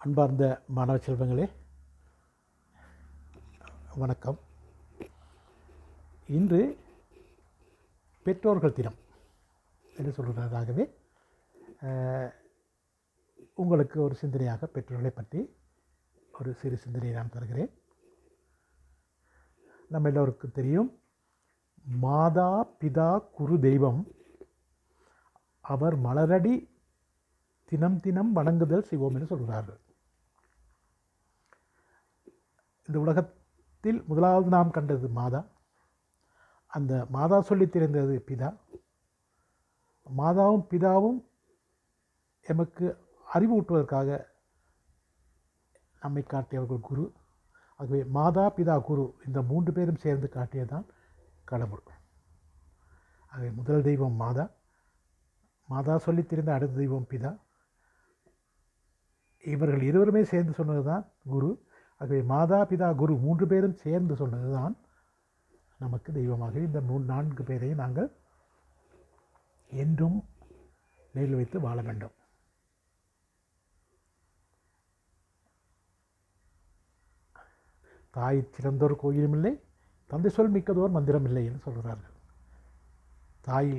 அன்பார்ந்த மாணவ செல்வங்களே, வணக்கம். இன்று பெற்றோர்கள் தினம் என்று சொல்கிறதாகவே உங்களுக்கு ஒரு சிந்தனையாக பெற்றோர்களை பற்றி ஒரு சிறு சிந்தனையை நான் தருகிறேன். நம்ம எல்லோருக்கும் தெரியும், மாதா பிதா குரு தெய்வம் அவர் மலரடி தினம் தினம் வணங்குதல் செய்வோம் என்று சொல்கிறார்கள். இந்த உலகத்தில் முதலாவது நாம் கண்டது மாதா. அந்த மாதா சொல்லி தெரிந்தது பிதா. மாதாவும் பிதாவும் எமக்கு அறிவூட்டுவதற்காக நம்மை காட்டியவர்கள் குரு. ஆகவே மாதா பிதா குரு இந்த மூன்று பேரும் சேர்ந்து காட்டியதுதான் கடவுள். ஆகவே முதல் தெய்வம் மாதா, மாதா சொல்லி தெரிந்த அடுத்த தெய்வம் பிதா. இவர்கள் இருவருமே சேர்ந்து சொன்னது தான் குரு. ஆகவே மாதா பிதா குரு மூன்று பேரும் சேர்ந்து சொன்னது தான் நமக்கு தெய்வமாக. இந்த நான்கு பேரையும் நாங்கள் என்றும் நேரில் வைத்து வாழ வேண்டும். தாய் சிறந்தோர் கோயிலும் இல்லை, தந்தை சொல் மிக்கதோர் மந்திரம் இல்லை என்று சொல்கிறார்கள். தாய்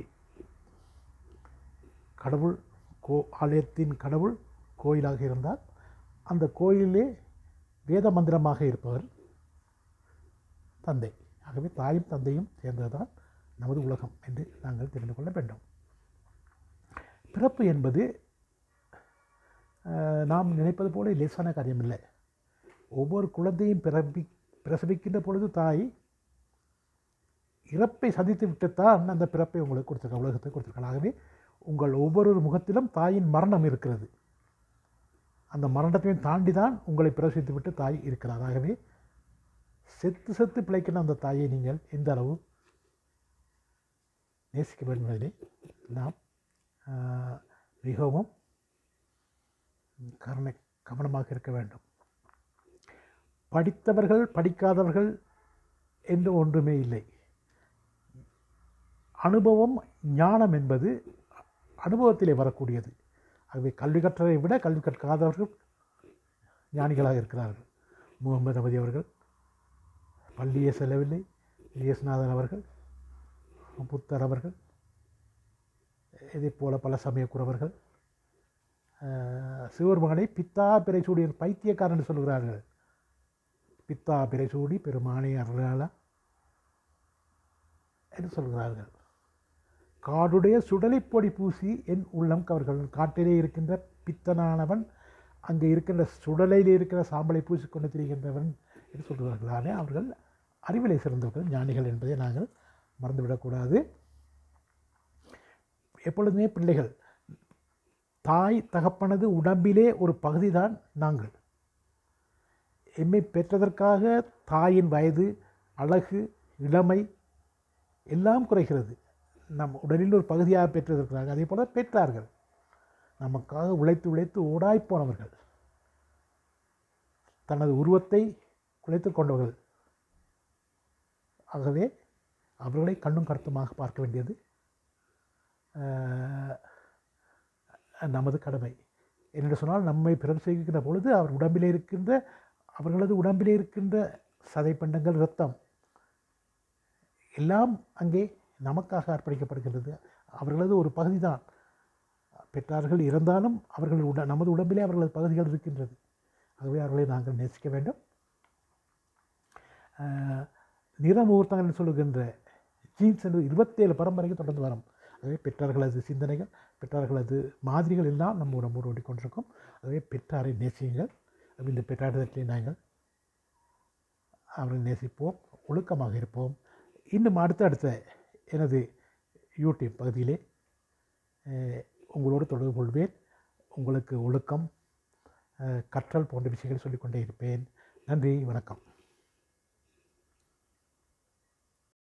கடவுள், ஆலயத்தின் கடவுள் கோயிலாக இருந்தால் அந்த கோயிலே வேத மந்திரமாக இருப்பவர் தந்தை. ஆகவே தாயும் தந்தையும் சேர்ந்ததுதான் நமது உலகம் என்று நாங்கள் தெரிந்து கொள்ள வேண்டும். பிறப்பு என்பது நாம் நினைப்பது போல லேசான காரியமில்லை. ஒவ்வொரு குழந்தையும் பிரசவிக்கின்ற பொழுது தாய் இறப்பை சந்தித்து விட்டுத்தான் அந்த பிறப்பை உங்களுக்கு கொடுத்துருக்காங்க, உலகத்தை கொடுத்துருக்காங்க. ஆகவே உங்கள் ஒவ்வொரு முகத்திலும் தாயின் மரணம் இருக்கிறது. அந்த மரணத்தையும் தாண்டி தான் உங்களை பிரசவித்து விட்டு தாய் இருக்கிறார். ஆகவே செத்து பிழைக்கிற அந்த தாயை நீங்கள் எந்த அளவு நேசிக்க வேண்டும் என்பதை நாம் மிகவும் கவனமாக இருக்க வேண்டும். படித்தவர்கள் படிக்காதவர்கள் என்று ஒன்றுமே இல்லை. அனுபவம் ஞானம் என்பது அனுபவத்திலே வரக்கூடியது. ஆகவே கல்வி கற்றதை விட கல்வி கற்காதவர்கள் ஞானிகளாக இருக்கிறார்கள். முகமது நபி அவர்கள் பள்ளியே செல்லவில்லை, இயேசுநாதன் அவர்கள், புத்தர் அவர்கள், இதே போல பல சமயக்குறவர்கள் சிவர் மகனை பித்தா பிறைசூடி பைத்தியக்காரன் என்று சொல்கிறார்கள். பித்தா பிறைசூடி பெருமானே அருளாளா என்று சொல்கிறார்கள். காடுடைய சுடலைப்பொடி பூசி என் உள்ளம் கவர்கள். காட்டிலே இருக்கின்ற பித்தனானவன் அங்கே இருக்கின்ற சுடலையில் இருக்கிற சாம்பலை பூசிக்கொண்டு திரிகின்றவன் என்று சொல்கிறார்கள். ஆனால் அவர்கள் அறிவிலை சிறந்தவர்கள், ஞானிகள் என்பதை நாங்கள் மறந்துவிடக்கூடாது. எப்பொழுதுமே பிள்ளைகள் தாய் தகப்பனது உடம்பிலே ஒரு பகுதி தான் நாங்கள். எம்மை பெற்றதற்காக தாயின் வயது, அழகு, இளமை எல்லாம் குறைகிறது. நம் உடலில் ஒரு பகுதியாக பெற்றிருக்கிறார்கள். அதே போல் பெற்றார்கள். நமக்காக உழைத்து ஓடாய்ப்போனவர்கள், தனது உருவத்தை குலைத்து கொண்டவர்கள். ஆகவே அவர்களை கண்ணும் கருத்துமாக பார்க்க வேண்டியது நமது கடமை. என்று சொன்னால், நம்மை பிரசவிக்கின்ற பொழுது அவர்களது உடம்பிலே இருக்கின்ற சதைப்பண்டங்கள், இரத்தம் எல்லாம் அங்கே நமக்காக அர்ப்பணிக்கப்படுகின்றது. அவர்களது ஒரு பகுதி தான். பெற்றார்கள் இருந்தாலும் நமது உடம்பிலே அவர்களது பகுதிகள் இருக்கின்றது. ஆகவே அவர்களை நாங்கள் நேசிக்க வேண்டும். நிறமுகூர்த்தங்கள் சொல்லுகின்ற ஜீன்ஸ் என்று 27 பரம்பரைக்கு தொடர்ந்து வரும். ஆகவே பெற்றார்களது சிந்தனைகள், பெற்றார்களது மாதிரிகள் எல்லாம் நம்ம உடம்போடு ஓடிக்கொண்டிருக்கும். ஆகவே பெற்றாரை நேசியுங்கள். இந்த பெற்றாரிடத்திலே நாங்கள் அவர்களை நேசிப்போம், ஒழுக்கமாக இருப்போம். இன்னும் அடுத்த எனது யூடியூப் பகுதியிலே உங்களோடு தொடர்பு கொள்வேன். உங்களுக்கு ஒழுக்கம், கற்றல் போன்ற விஷயங்கள் சொல்லிக்கொண்டே இருப்பேன். நன்றி, வணக்கம்.